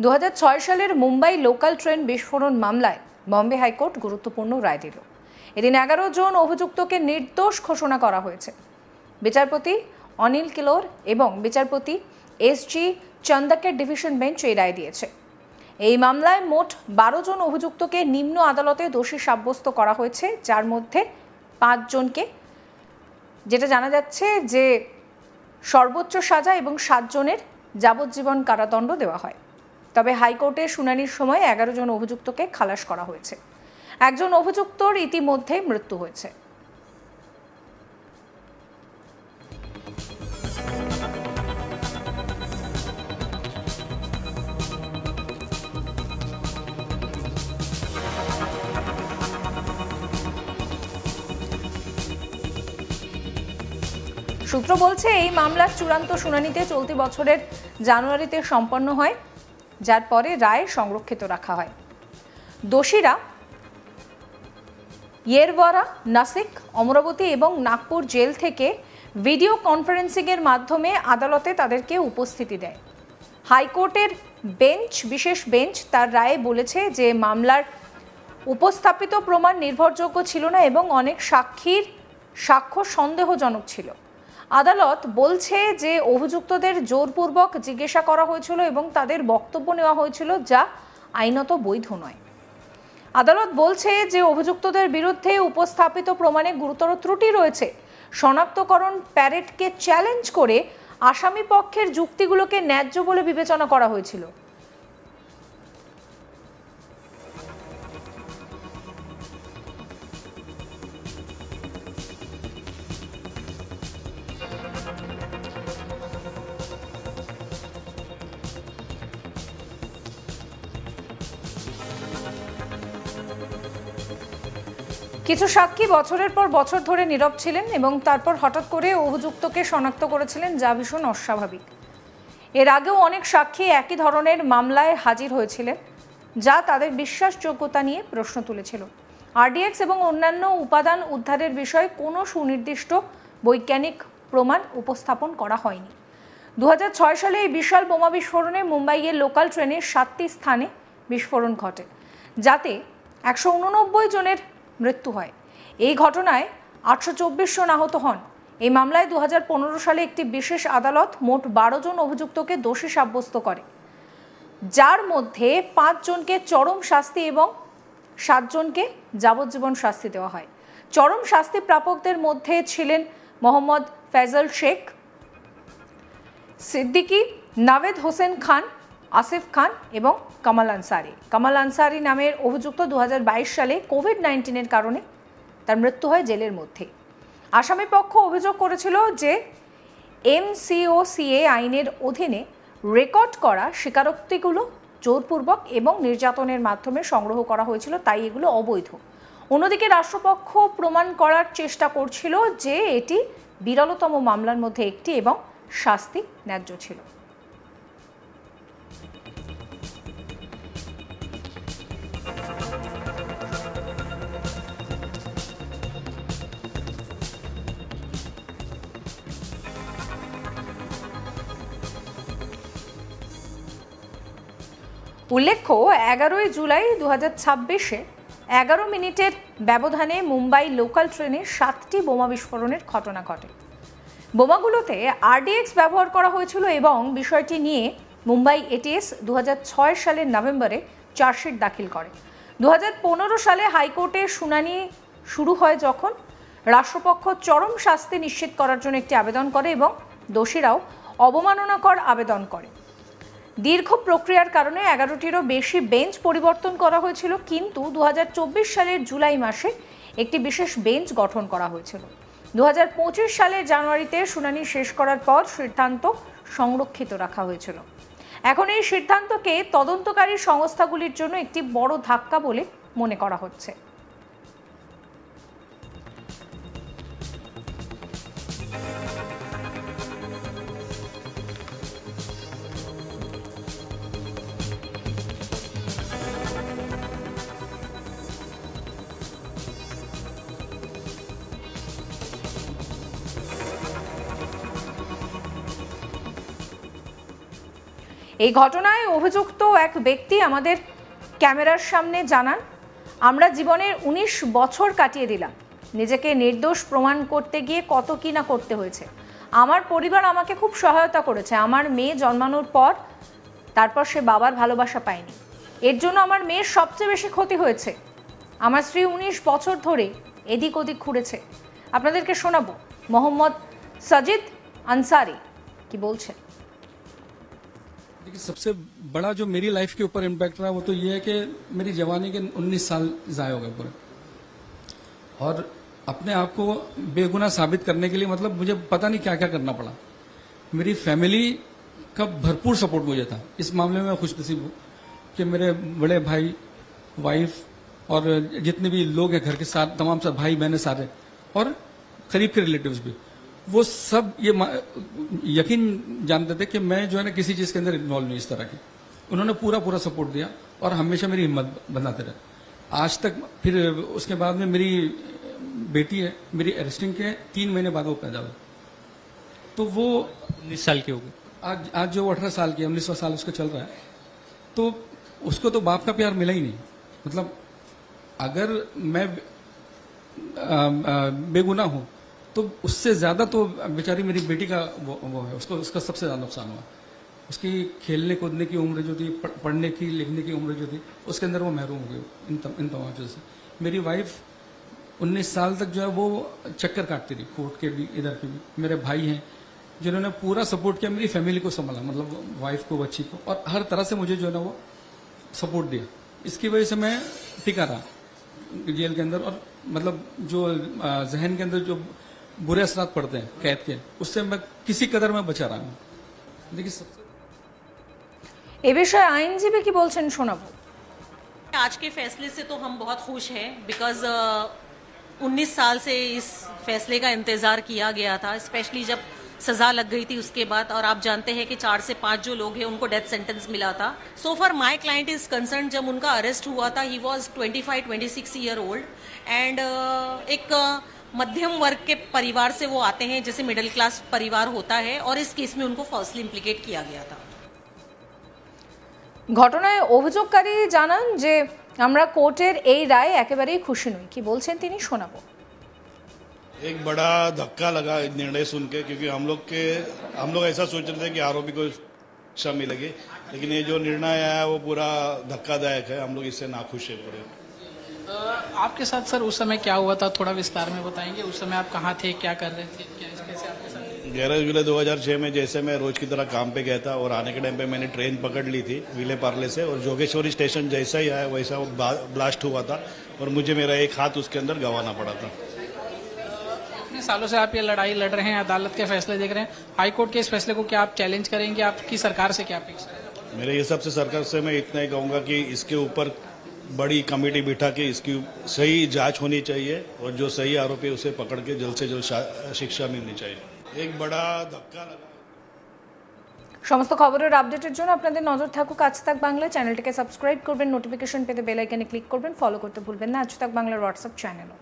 2006 সালের Mumbai local train বিস্ফোরণ মামলায় বম্বে হাইকোর্ট গুরুত্বপূর্ণ রায় দিল। এদিন 11 জন অভিযুক্তকে নির্দোষ ঘোষণা করা হয়েছে। বিচারপতি অনিল কিলোর এবং বিচারপতি এস.জি. চন্দকের ডিভিশন বেঞ্চ এই রায় দিয়েছে। এই মামলায় মোট 12 জন অভিযুক্তকে নিম্ন আদালতে দোষী সাব্যস্ত করা হয়েছে, যার মধ্যে 5 জনকে যেটা জানা যাচ্ছে যে সর্বোচ্চ সাজা এবং 7 জনের যাবজ্জীবন কারাদণ্ড দেওয়া হয়। তবে হাইকোর্টে শুনানির সময় 11 জন অভিযুক্তকে খালাস করা হয়েছে। একজন অভিযুক্তর ইতিমধ্যে মৃত্যু হয়েছে। সূত্র বলছে, এই মামলার চূড়ান্ত শুনানিতে চলতি বছরের জানুয়ারিতে সম্পন্ন হয়, যার পরে রায় সংরক্ষিত রাখা হয়। দোষীরা ইয়েরওয়াড়া, নাসিক, অমরাবতী এবং নাগপুর জেল থেকে ভিডিও কনফারেন্সিংয়ের মাধ্যমে আদালতে তাদেরকে উপস্থিতি দেয়। হাইকোর্টের বিশেষ বেঞ্চ তার রায়ে বলেছে যে মামলার উপস্থাপিত প্রমাণ নির্ভরযোগ্য ছিল না এবং অনেক সাক্ষ্য সন্দেহজনক ছিল। আদালত বলছে যে অভিযুক্তদের জোরপূর্বক জিজ্ঞাসা করা হয়েছিল এবং তাদের বক্তব্য নেওয়া হয়েছিল, যা আইনত বৈধ নয়। আদালত বলছে যে অভিযুক্তদের বিরুদ্ধে উপস্থাপিত প্রমাণে গুরুতর ত্রুটি রয়েছে। শনাক্তকরণ প্যারেডকে চ্যালেঞ্জ করে আসামি পক্ষের যুক্তিগুলোকে ন্যায্য বলে বিবেচনা করা হয়েছিল। কিছু সাক্ষী বছরের পর বছর ধরে নীরব ছিলেন এবং তারপর হঠাৎ করে অভিযুক্তকে শনাক্ত করেছিলেন, যা ভীষণ অস্বাভাবিক। এর আগেও অনেক সাক্ষী একই ধরনের মামলায় হাজির হয়েছিলেন, যা তাদের বিশ্বাসযোগ্যতা নিয়ে প্রশ্ন তুলেছিল। আরডিএক্স এবং অন্যান্য উপাদান উদ্ধারের বিষয়ে কোনো সুনির্দিষ্ট বৈজ্ঞানিক প্রমাণ উপস্থাপন করা হয়নি। 2006 সালে এই বিশাল বোমা বিস্ফোরণে মুম্বাইয়ের লোকাল ট্রেনের 7টি স্থানে বিস্ফোরণ ঘটে, যাতে 189 জনের মৃত্যু হয়। এই ঘটনায় 824 জন আহত হন। এই মামলায় 2015 সালে একটি বিশেষ আদালত মোট 12 জন অভিযুক্তকে দোষী সাব্যস্ত করে, যার মধ্যে 5 জনকে চরম শাস্তি এবং 7 জনকে যাবজ্জীবন শাস্তি দেওয়া হয়। চরম শাস্তি প্রাপকদের মধ্যে ছিলেন মোহাম্মদ ফেজল শেখ, সিদ্দিকি, নাভেদ হোসেন খান, আসিফ খান এবং কামাল আনসারি। কামাল আনসারি নামের অভিযুক্ত 2022 সালে কোভিড-19-এর কারণে তার মৃত্যু হয় জেলের মধ্যে। আসামি পক্ষ অভিযোগ করেছিল যে MCOCA আইনের অধীনে রেকর্ড করা স্বীকারোক্তিগুলো জোরপূর্বক এবং নির্যাতনের মাধ্যমে সংগ্রহ করা হয়েছিল, তাই এগুলো অবৈধ। অন্যদিকে রাষ্ট্রপক্ষ প্রমাণ করার চেষ্টা করছিল যে এটি বিরলতম মামলার মধ্যে একটি এবং শাস্তি ন্যায্য ছিল। উল্লেখ্য, 11 জুলাই 2026-এ 11 মিনিটের ব্যবধানে মুম্বাই লোকাল ট্রেনে 7টি বোমা বিস্ফোরণের ঘটনা ঘটে। বোমাগুলোতে আরডিএক্স ব্যবহার করা হয়েছিল এবং বিষয়টি নিয়ে মুম্বাই এটিএস 2006 সালের নভেম্বরে চার্জশিট দাখিল করে। 2015 সালে হাইকোর্টে শুনানি শুরু হয়, যখন রাষ্ট্রপক্ষ চরম শাস্তি নিশ্চিত করার জন্য একটি আবেদন করে এবং দোষীরাও অবমাননাকর আবেদন করে। দীর্ঘ প্রক্রিয়ার কারণে 11টিরও বেশি বেঞ্চ পরিবর্তন করা হয়েছিল, কিন্তু 2024 সালের জুলাই মাসে একটি বিশেষ বেঞ্চ গঠন করা হয়েছিল। 2025 সালের জানুয়ারিতে শুনানি শেষ করার পর সিদ্ধান্ত সংরক্ষিত রাখা হয়েছিল। এখন এই সিদ্ধান্তকে তদন্তকারী সংস্থাগুলির জন্য একটি বড় ধাক্কা বলে মনে করা হচ্ছে। এই ঘটনায় অভিযুক্ত এক ব্যক্তি আমাদের ক্যামেরার সামনে জানান, আমরা জীবনের 19 বছর কাটিয়ে দিলাম, নিজেকে নির্দোষ প্রমাণ করতে গিয়ে কত কি না করতে হয়েছে। আমার পরিবার আমাকে খুব সহায়তা করেছে। আমার মেয়ে জন্মানোর পর তারপর সে বাবার ভালোবাসা পায়নি, এর জন্য আমার মেয়ের সবচেয়ে বেশি ক্ষতি হয়েছে। আমার স্ত্রী 19 বছর ধরে এদিক ওদিক ঘুরেছে। আপনাদেরকে শোনাবো মোহাম্মদ সাজিদ আনসারি কি বলছেন। देखिए, सबसे बड़ा जो मेरी लाइफ के ऊपर इम्पैक्ट रहा वो तो ये है कि मेरी जवानी के 19 साल ज़ाया हो गए पूरे, और अपने आप को बेगुनाह साबित करने के लिए मतलब मुझे पता नहीं क्या क्या करना पड़ा। मेरी फैमिली का भरपूर सपोर्ट मुझे था। इस मामले में मैं खुशनसीब हूँ कि मेरे बड़े भाई, वाइफ और जितने भी लोग हैं घर के साथ, तमाम सब भाई बहनें सारे, और करीब के रिलेटिव्स भी, वो सब ये यकीन जानते थे कि मैं जो है ना किसी चीज के अंदर इन्वॉल्व नहीं इस तरह की। उन्होंने पूरा पूरा सपोर्ट दिया और हमेशा मेरी हिम्मत बनाते रहे आज तक। फिर उसके बाद में मेरी बेटी है, मेरी अरेस्टिंग के 3 महीने बाद वो पैदा हुई, तो वो 19 साल की हो गई। आज जो 18 साल की, 19वां साल उसका चल रहा है, तो उसको तो बाप का प्यार मिला ही नहीं। मतलब अगर मैं बेगुनाह हूं तो उससे ज्यादा तो बेचारी मेरी बेटी का वो है, उसको उसका सबसे ज्यादा नुकसान हुआ। उसकी खेलने कूदने की उम्र जो थी, पढ़ने की लिखने की उम्र जो थी, उसके अंदर वो महरूम हो गई इन तमाम चीज़ों से। मेरी वाइफ 19 साल तक जो है वो चक्कर काटती रही, कोर्ट के भी इधर के भी। मेरे भाई हैं जिन्होंने पूरा सपोर्ट किया, मेरी फैमिली को संभाला, मतलब वाइफ को, बच्ची को, और हर तरह से मुझे जो है ना वो सपोर्ट दिया। इसकी वजह से मैं टिका रहा जेल के अंदर, और मतलब जो जहन के अंदर जो बुरे असरात पड़ते हैं कैद के, उससे मैं किसी कदर में बचा रहा हूँ। देखिए सबसे এই বিষয়ে আইনজীবী কি বলছেন শোনাবো। आज के फैसले से तो हम बहुत खुश हैं, बिकॉज 19 साल से इस फैसले का इंतजार किया गया था, स्पेशली जब सजा लग गई थी उसके बाद। और आप जानते हैं कि 4 से 5 जो लोग हैं उनको डेथ सेंटेंस मिला था। So for my client is concern, जब उनका अरेस्ट हुआ था he was 25-26 year old, and एक मध्यम वर्ग के परिवार से वो आते हैं, जैसे मिडिल क्लास परिवार होता है, और इस केस में उनको फर्स्टली इम्प्लीकेट किया गया था। ঘটনায় অভিযোগকারী জানান যে আমরা কোর্টের এই রায় একেবারেই খুশি নই। কি বলছেন তিনি শোনাবো। एक बड़ा धक्का लगा निर्णय सुन के, क्योंकि हम लोग ऐसा सोच रहे थे कि आरोपी को सजा मिलेगी, लेकिन ये जो निर्णय आया वो पूरा धक्कादायक है। हम लोग इससे नाखुश है पूरे। आपके साथ सर उस समय क्या हुआ था, थोड़ा विस्तार में बताएंगे। उस समय आप कहाँ थे, क्या कर रहे थे, कैसे आपके साथ? 11 जुलाई 2006 में जैसे मैं रोज की तरह काम पे गया था, और आने के टाइम पे मैंने ट्रेन पकड़ ली थी विले पार्ले से, और जोगेश्वरी स्टेशन जैसा ही आया वैसा वो ब्लास्ट हुआ था, और मुझे मेरा एक हाथ उसके अंदर गंवाना पड़ा था। इतने सालों से आप ये लड़ाई लड़ रहे हैं, अदालत के फैसले देख रहे हैं, हाई कोर्ट के इस फैसले को क्या आप चैलेंज करेंगे? आपकी सरकार से क्या अपेक्षा है? मेरे हिसाब से सरकार से मैं इतना ही कहूंगा कि इसके ऊपर बड़ी कमेटी बिठा के इसकी सही जांच होनी चाहिए, और जो सही आरोपी उसे पकड़ के जल्द से जल्द शिक्षा मिलनी चाहिए। एक बड़ा धक्का लगा। সমস্ত খবরের আপডেটের জন্য আপনাদের নজর থাকুক আজ তাক বাংলা। চ্যানেলটিকে সাবস্ক্রাইব করবেন, নোটিফিকেশন পেতে বেল আইকনে ক্লিক করবেন, ফলো করতে ভুলবেন না আজ তাক বাংলার হোয়াটসঅ্যাপ চ্যানেলও।